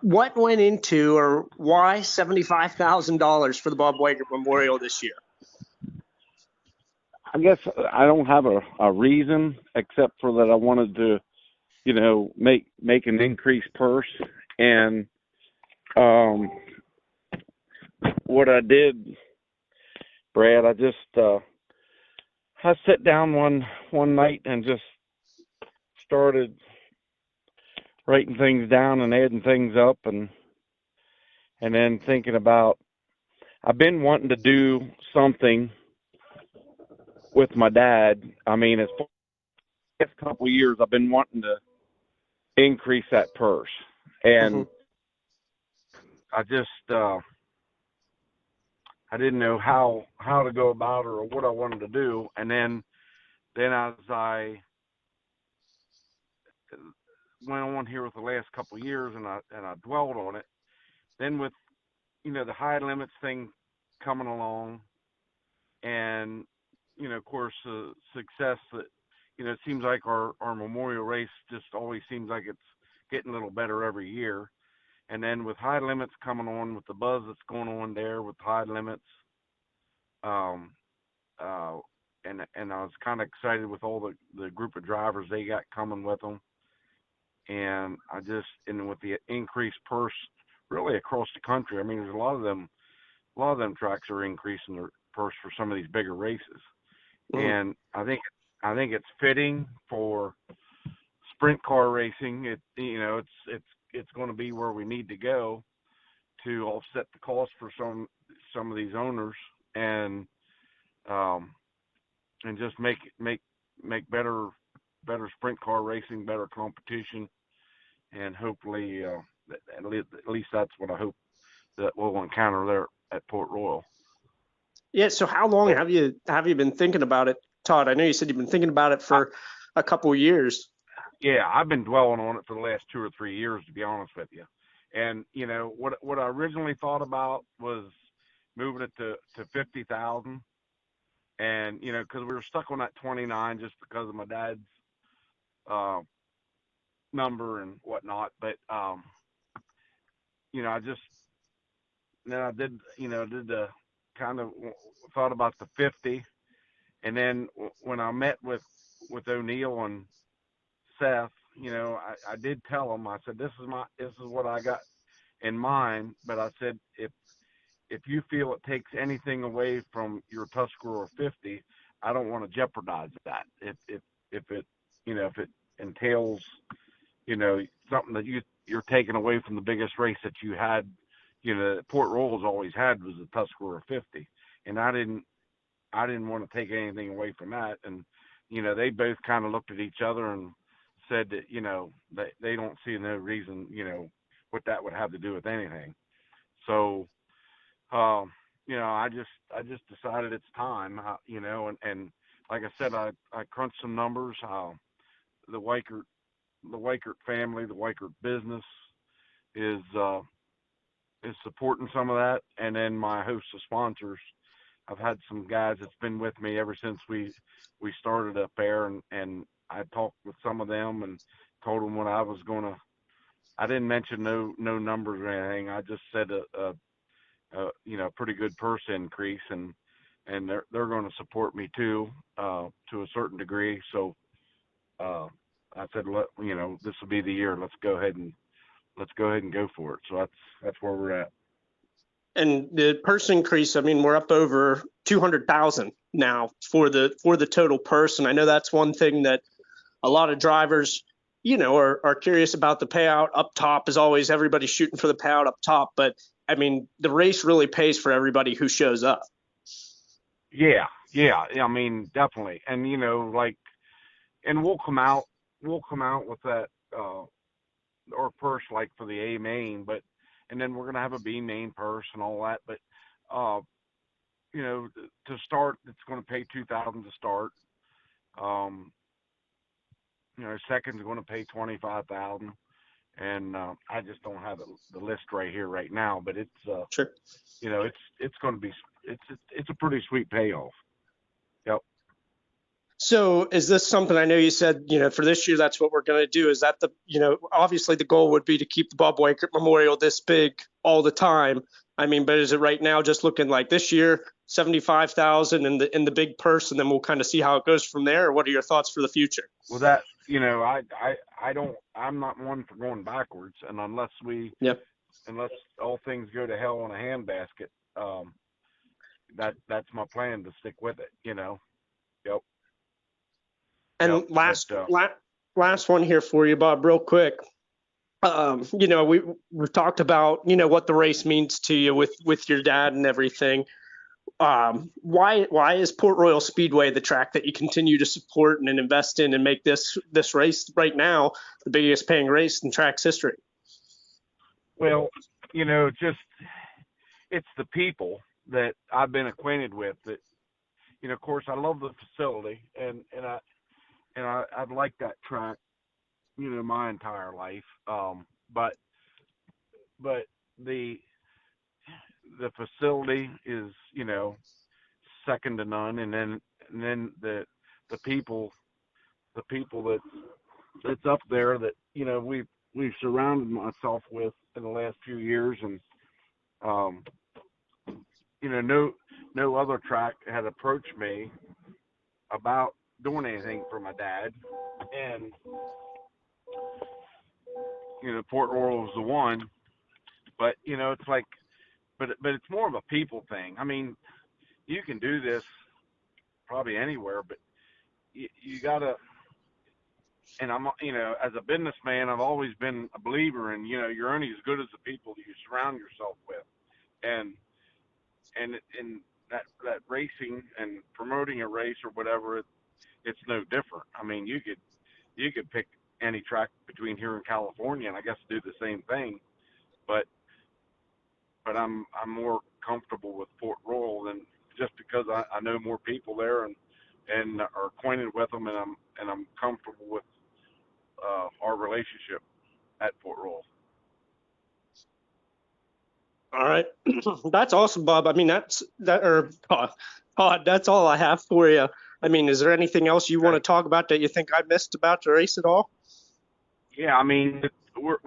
what went into or why $75,000 for the Bob Weikert Memorial this year? I guess I don't have a reason except for that I wanted to, make an increased purse. And what I did, Brad, I sat down one night and just started writing things down and adding things up, and then thinking about, I've been wanting to do something with my dad. I mean, as far as the couple of years, I've been wanting to increase that purse, and I just I didn't know how to go about it or what I wanted to do. And then as I went on here with the last couple of years, and I dwelled on it, then with the high limits thing coming along, and of course the success that it seems like our memorial race just always seems like it's getting a little better every year. And then with high limits coming on, with the buzz that's going on there with high limits, and I was kind of excited with all the group of drivers they got coming with them. And with the increased purse really across the country, I mean, there's a lot of them tracks are increasing their purse for some of these bigger races. And I think it's fitting for sprint car racing. It's going to be where we need to go to offset the cost for some of these owners, and just make better sprint car racing, better competition, and hopefully at least that's what I hope that we'll encounter there at Port Royal. Yeah. So how long have you been thinking about it, Todd? I know you said you've been thinking about it for a couple of years. Yeah, I've been dwelling on it for the last 2 or 3 years, to be honest with you. And what I originally thought about was moving it to 50,000, and because we were stuck on that 29 just because of my dad's number and whatnot. But I did the kind of thought about the 50, and then when I met with O'Neill and Seth, I did tell him, I said, this is what I got in mind, but I said, if you feel it takes anything away from your Tuscarora 50, I don't want to jeopardize that. If it entails, something that you're taking away from the biggest race that you had, Port Royal's always had, was the Tuscarora 50, and I didn't want to take anything away from that. And they both kind of looked at each other and said that they don't see no reason what that would have to do with anything. So I just decided it's time, and like I said, I crunched some numbers. The Weikert family, the Weikert business is supporting some of that, and then my host of sponsors. I've had some guys that's been with me ever since we started up there, and I talked with some of them and told them what I was gonna. I didn't mention no numbers or anything. I just said a pretty good purse increase, and they're going to support me too, to a certain degree. So I said, this will be the year. Let's go ahead and go for it. So that's where we're at. And the purse increase, I mean, we're up over 200,000 now for the total purse. And I know that's one thing that a lot of drivers, are curious about. The payout up top is always everybody's shooting for the payout up top. But I mean, the race really pays for everybody who shows up. Yeah. I mean, definitely. And, and we'll come out with that, or purse like for the A main, and then we're going to have a B main purse and all that. But, to start, it's going to pay $2,000 to start. Second's going to pay $25,000. And I just don't have the list right here right now, but it's sure. It's going to be, it's a pretty sweet payoff. Yep. So is this something, I know you said, for this year, that's what we're going to do. Is that obviously the goal would be to keep the Bob Weikert Memorial this big all the time. I mean, but is it right now just looking like this year, 75,000 in the big purse, and then we'll kind of see how it goes from there? Or what are your thoughts for the future? Well, that, I don't, I'm not one for going backwards, and Yep. unless all things go to hell in a handbasket, that's my plan, to stick with it. Yep, yep. And But last one here for you, Bob, real quick. We've talked about what the race means to you with your dad and everything. Why is Port Royal Speedway the track that you continue to support and invest in and make this race right now the biggest paying race in track's history? well, just it's the people that I've been acquainted with that. Of course, I love the facility, I've liked that track, my entire life. But but the the facility is, second to none, and then the people that's up there that, we've surrounded myself with in the last few years. And um no other track had approached me about doing anything for my dad. And Port Royal was the one. But it's like, but it's more of a people thing. I mean, you can do this probably anywhere, but you gotta. And I'm, as a businessman, I've always been a believer in, you're only as good as the people you surround yourself with. And in that racing and promoting a race or whatever, it's no different. I mean, you could pick any track between here and California, and I guess do the same thing. But I'm more comfortable with Port Royal than, just because I know more people there, and are acquainted with them, and I'm comfortable with our relationship at Port Royal. All right, that's awesome, Bob. I mean, Todd, that's all I have for you. I mean, is there anything else you want Okay. to talk about that you think I missed about the race at all? Yeah, I mean, we're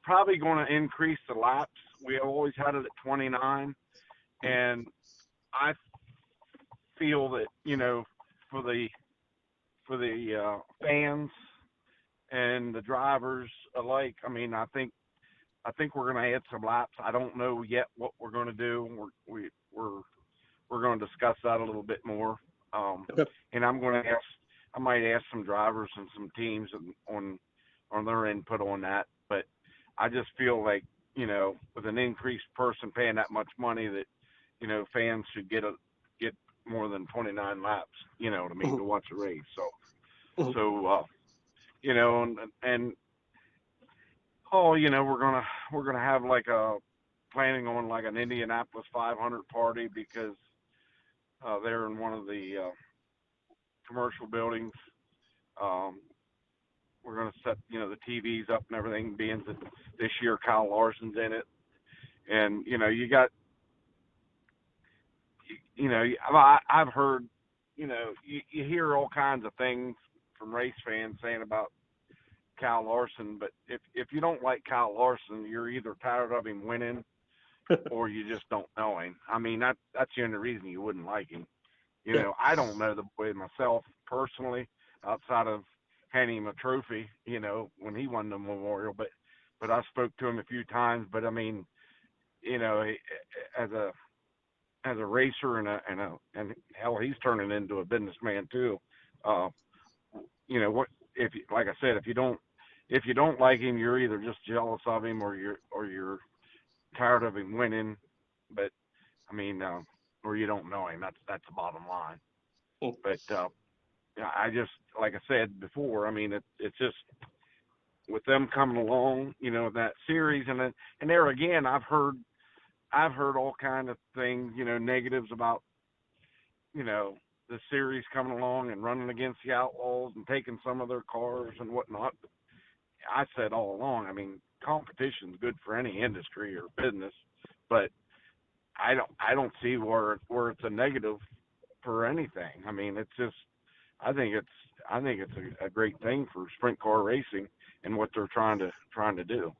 probably gonna increase the laps. We have always had it at 29, and I feel that, for the fans and the drivers alike. I mean, I think we're going to add some laps. I don't know yet what we're going to do. We're going to discuss that a little bit more. Okay. And I might ask some drivers and some teams on their input on that. But I just feel like, with an increased person paying that much money, that, fans should get more than 29 laps. You know what I mean, to watch a race. So and oh, we're gonna have like planning on like an Indianapolis 500 party, because they're in one of the commercial buildings. Um, we're gonna set the TVs up and everything, being that this year Kyle Larson's in it. And I've heard, you hear all kinds of things from race fans saying about Kyle Larson, but if you don't like Kyle Larson, you're either tired of him winning, or you just don't know him. I mean, that's the only reason you wouldn't like him. Yeah. I don't know the boy myself personally, outside of handing him a trophy, when he won the Memorial. But I spoke to him a few times. But I mean, as a racer, and hell, he's turning into a businessman too. Uh, what, if you, like I said, if you don't like him, you're either just jealous of him, or you're tired of him winning. But I mean, or you don't know him. That's the bottom line. But I just, like I said before, I mean, it's just with them coming along, that series. And there again, I've heard all kind of things, negatives about, the series coming along and running against the Outlaws and taking some of their cars and whatnot. I said all along, I mean, competition's good for any industry or business, but I don't see where it's a negative for anything. I mean, it's just I think it's I think it's a great thing for sprint car racing and what they're trying to do.